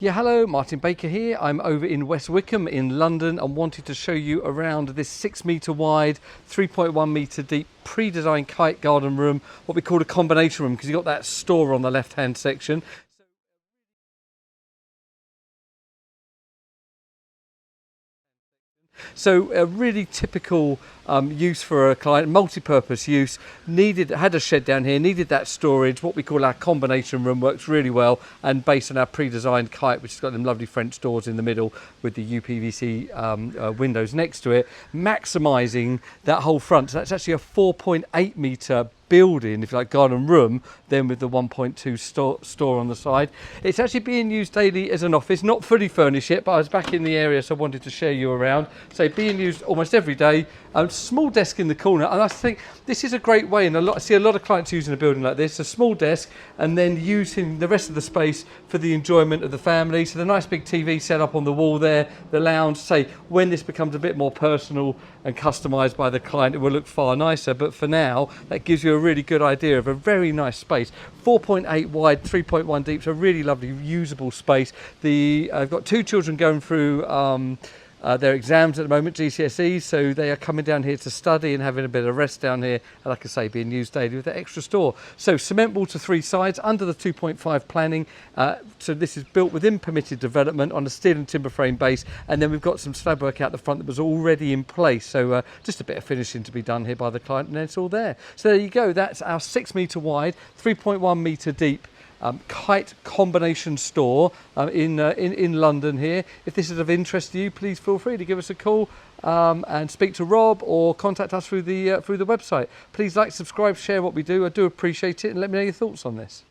Yeah, hello, Martin Baker here. I'm over in West Wickham in London and wanted to show you around this 6 metre wide, 3.1 metre deep pre-designed kite garden room, what we call a combination room, because you've got that store on the left hand section. So a really typical use for a client, multi-purpose use, had a shed down here, needed that storage. What we call our combination room works really well, and based on our pre-designed kite, which has got them lovely French doors in the middle with the UPVC windows next to it, maximising that whole front. So that's actually a 4.8 metre building, if you like, garden room, then with the 1.2 store on the side. It's actually being used daily as an office, not fully furnished yet, but I was back in the area, so I wanted to share you around. So being used almost every day. Small desk in the corner, and I think this is a great way, and I see a lot of clients using a building like this, a small desk, and then using the rest of the space for the enjoyment of the family. So the nice big TV set up on the wall there, the lounge. Say when this becomes a bit more personal and customised by the client, it will look far nicer, but for now that gives you a really good idea of a very nice space. 4.8 wide, 3.1 deep, so a really lovely usable space. I've got two children going through their exams at the moment, GCSEs, so they are coming down here to study and having a bit of rest down here, and like I say, being used daily with the extra store. So cement wall to three sides under the 2.5 planning. So this is built within permitted development on a steel and timber frame base, and then we've got some slab work out the front that was already in place. So just a bit of finishing to be done here by the client, and then it's all there. So there you go. That's our 6 metre wide, 3.1 metre deep Kite combination store in London here. If this is of interest to you, please feel free to give us a call and speak to Rob, or contact us through the website. Please like, subscribe, share what we do. I do appreciate it, and let me know your thoughts on this.